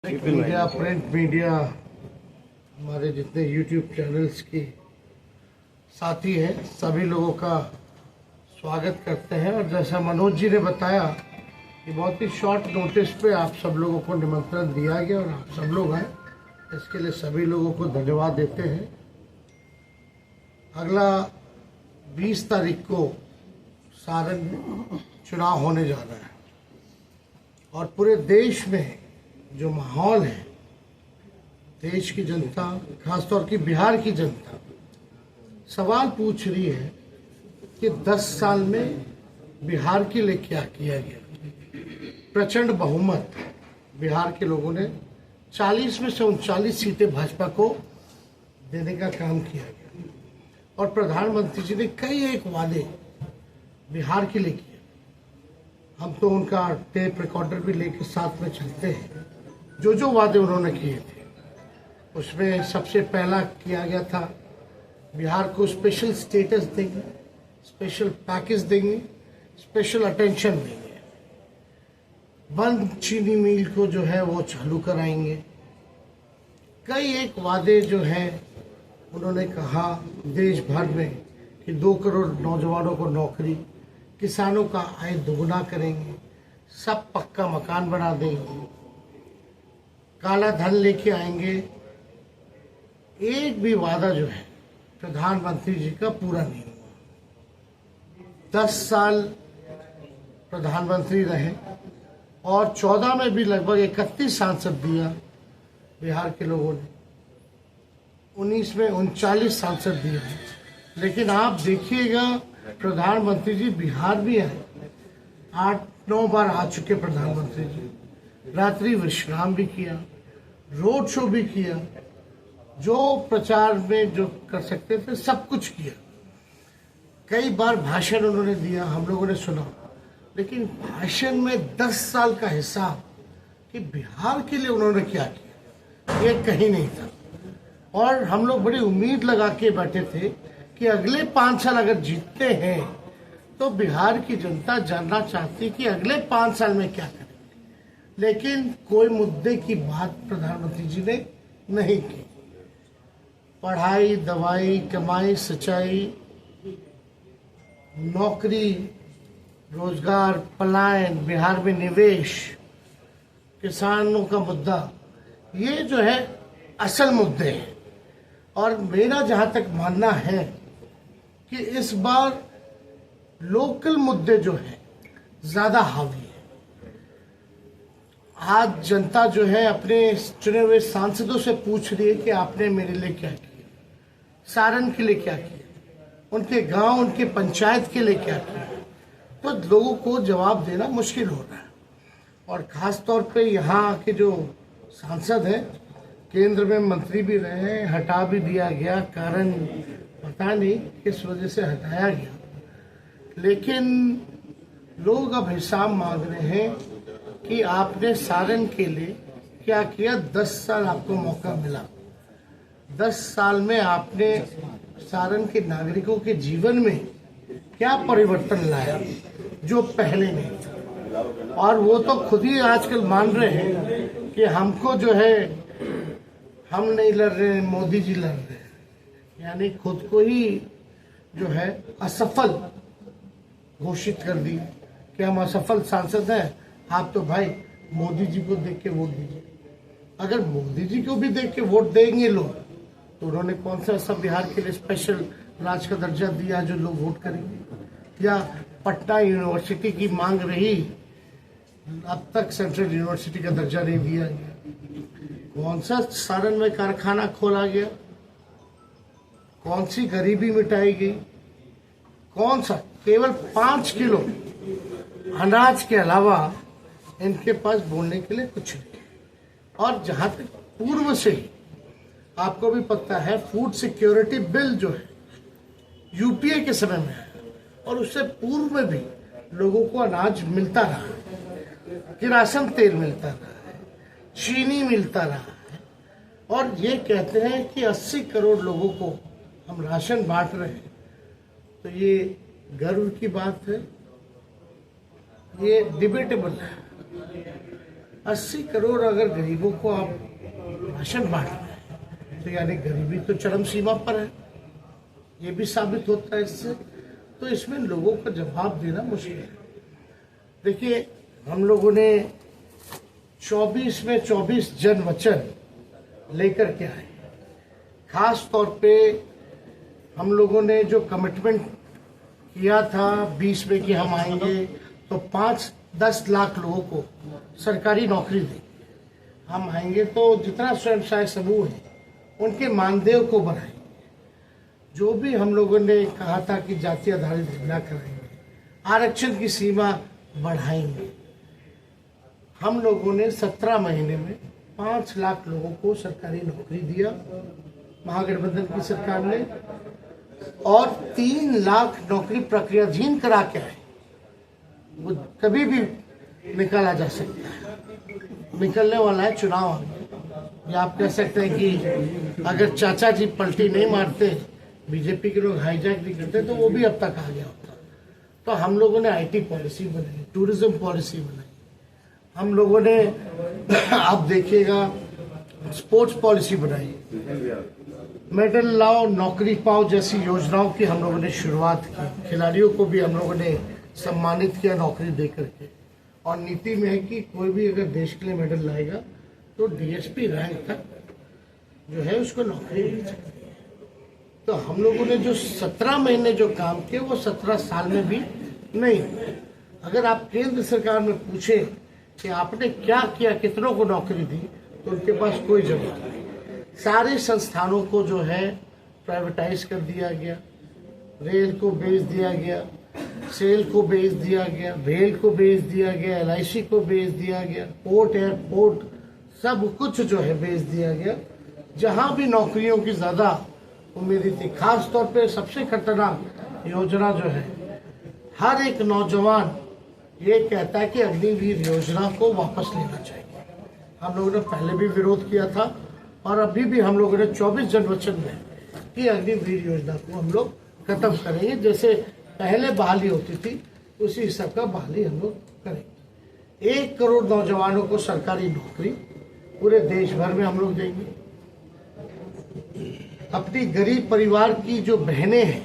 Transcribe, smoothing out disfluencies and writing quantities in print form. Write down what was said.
Media, print media, हमारे जितने YouTube channels के साथी हैं, सभी लोगों का स्वागत करते हैं। और जैसा मनोज जी ने बताया कि बहुत ही शॉर्ट नोटिस पे आप सब लोगों को निमंत्रण दिया गया और आप सब लोग आए, इसके लिए सभी लोगों को धन्यवाद देते हैं। अगला 20 तारीख को सारण में चुनाव होने जा रहा है और पूरे देश में जो माहौल है, देश की जनता, खासतौर की बिहार की जनता सवाल पूछ रही है कि 10 साल में बिहार के लिए क्या किया गया। प्रचंड बहुमत बिहार के लोगों ने 40 में से 39 सीटें भाजपा को देने का काम किया गया और प्रधानमंत्री जी ने कई एक वादे बिहार के लिए किए। हम तो उनका टेप रिकॉर्डर भी लेकर साथ में चलते हैं। जो वादे उन्होंने किए थे उसमें सबसे पहला किया गया था बिहार को स्पेशल स्टेटस देंगे, स्पेशल पैकेज देंगे, स्पेशल अटेंशन देंगे, बंद चीनी मिल को जो है वो चालू कराएंगे। कई एक वादे जो है उन्होंने कहा देश भर में कि 2 करोड़ नौजवानों को नौकरी, किसानों का आय दोगुना करेंगे, सब पक्का मकान बना देंगे, काला धन लेके आएंगे। एक भी वादा जो है प्रधानमंत्री जी का पूरा नहीं हुआ। 10 साल प्रधानमंत्री रहे और 14 में भी लगभग 31 सांसद दिया बिहार के लोगों ने, 19 में 39 सांसद दिए हैं। लेकिन आप देखिएगा प्रधानमंत्री जी बिहार भी आए, 8-9 बार आ चुके प्रधानमंत्री जी, रात्रि विश्राम भी किया, रोड शो भी किया, जो प्रचार में जो कर सकते थे सब कुछ किया। कई बार भाषण उन्होंने दिया, हम लोगों ने सुना, लेकिन भाषण में 10 साल का हिसाब कि बिहार के लिए उन्होंने क्या किया ये कहीं नहीं था। और हम लोग बड़ी उम्मीद लगा के बैठे थे कि अगले 5 साल अगर जीतते हैं तो बिहार की जनता जानना चाहती कि अगले 5 साल में क्या करें। लेकिन कोई मुद्दे की बात प्रधानमंत्री जी ने नहीं की। पढ़ाई, दवाई, कमाई, सच्चाई, नौकरी, रोजगार, पलायन, बिहार में निवेश, किसानों का मुद्दा, ये जो है असल मुद्दे हैं। और मेरा जहां तक मानना है कि इस बार लोकल मुद्दे जो है ज्यादा हावी है। आज जनता जो है अपने चुने हुए सांसदों से पूछ रही है कि आपने मेरे लिए क्या किया, सारण के लिए क्या किया, उनके गांव, उनके पंचायत के लिए क्या किया। तो लोगों को जवाब देना मुश्किल हो रहा है। और खास तौर पे यहाँ के जो सांसद हैं, केंद्र में मंत्री भी रहे हैं, हटा भी दिया गया, कारण पता नहीं किस वजह से हटाया गया, लेकिन लोग अब हिसाब मांग रहे हैं कि आपने सारण के लिए क्या किया। 10 साल आपको मौका मिला, 10 साल में आपने सारण के नागरिकों के जीवन में क्या परिवर्तन लाया जो पहले नहीं था। और वो तो खुद ही आजकल मान रहे हैं कि हमको जो है, हम नहीं लड़ रहे, मोदी जी लड़ रहे हैं। यानी खुद को ही जो है असफल घोषित कर दी कि हम असफल सांसद हैं, आप तो भाई मोदी जी को देख के वोट दीजिए। अगर मोदी जी को भी देख के वोट देंगे लोग तो उन्होंने कौन सा सब बिहार के लिए स्पेशल राज्य का दर्जा दिया जो लोग वोट करेंगे। या पटना यूनिवर्सिटी की मांग रही, अब तक सेंट्रल यूनिवर्सिटी का दर्जा नहीं दिया गया। कौन सा सारण में कारखाना खोला गया, कौन सी गरीबी मिटाई गई, कौन सा, केवल 5 किलो अनाज के अलावा इनके पास बोलने के लिए कुछ नहीं। और जहां तक पूर्व से ही आपको भी पता है, फूड सिक्योरिटी बिल जो है यूपीए के समय में है और उससे पूर्व में भी लोगों को अनाज मिलता रहा है, किरासन तेल मिलता रहा है, चीनी मिलता रहा है। और ये कहते हैं कि 80 करोड़ लोगों को हम राशन बांट रहे हैं, तो ये गर्व की बात है, ये डिबेटेबल है। 80 करोड़ अगर गरीबों को आप राशन बांट रहे हैं तो यानी गरीबी तो चरम सीमा पर है, ये भी साबित होता है इससे। तो इसमें लोगों का जवाब देना मुश्किल है। देखिए, हम लोगों ने 24 में 24 जन वचन लेकर के आए। खास तौर पे हम लोगों ने जो कमिटमेंट किया था 20 में कि हम आएंगे तो 5-10 लाख लोगों को सरकारी नौकरी देंगे। हम आएंगे तो जितना स्वयं सहायक समूह है उनके मानदेय को बढ़ाएंगे। जो भी हम लोगों ने कहा था कि जाति आधारित योजना कराएंगे, आरक्षण की सीमा बढ़ाएंगे। हम लोगों ने 17 महीने में 5 लाख लोगों को सरकारी नौकरी दिया महागठबंधन की सरकार ने, और 3 लाख नौकरी प्रक्रियाधीन करा के आए। वो कभी भी निकाला जा सकता है, निकलने वाला है चुनाव। या आप कह सकते हैं कि अगर चाचा जी पलटी नहीं मारते, बीजेपी के लोग हाईजैक नहीं करते, तो वो भी अब तक आ गया होता। तो हम लोगों ने आईटी पॉलिसी बनाई, टूरिज्म पॉलिसी बनाई, हम लोगों ने आप देखिएगा स्पोर्ट्स पॉलिसी बनाई, मेडल लाओ नौकरी पाओ जैसी योजनाओं की हम लोगों ने शुरुआत की। खिलाड़ियों को भी हम लोगों ने सम्मानित किया नौकरी दे करके। और नीति में है कि कोई भी अगर देश के लिए मेडल लाएगा तो डीएसपी रैंक तक जो है उसको नौकरी मिल सकती है। तो हम लोगों ने जो 17 महीने जो काम किए वो 17 साल में भी नहीं। अगर आप केंद्र सरकार में पूछे कि आपने क्या किया, कितनों को नौकरी दी, तो उनके पास कोई जवाब नहीं। सारे संस्थानों को जो है प्राइवेटाइज कर दिया गया, रेल को बेच दिया गया, सेल को बेच दिया गया, रेल को बेच दिया गया, एलआईसी को बेच दिया गया, पोर्ट एयरपोर्ट सब कुछ जो है बेच दिया गया। जहां भी नौकरियों की ज्यादा उम्मीद थी, खास तौर पे सबसे खतरनाक योजना जो है, हर एक नौजवान ये कहता है कि अग्निवीर योजना को वापस लेना चाहिए। हम लोगों ने पहले भी विरोध किया था और अभी भी हम लोगों ने 24 जन वचन में कि अग्निवीर योजना को हम लोग खत्म करेंगे। जैसे पहले बहाली होती थी उसी हिसाब का बहाली हम लोग करेंगे। 1 करोड़ नौजवानों को सरकारी नौकरी पूरे देश भर में हम लोग देंगे। अपनी गरीब परिवार की जो बहनें हैं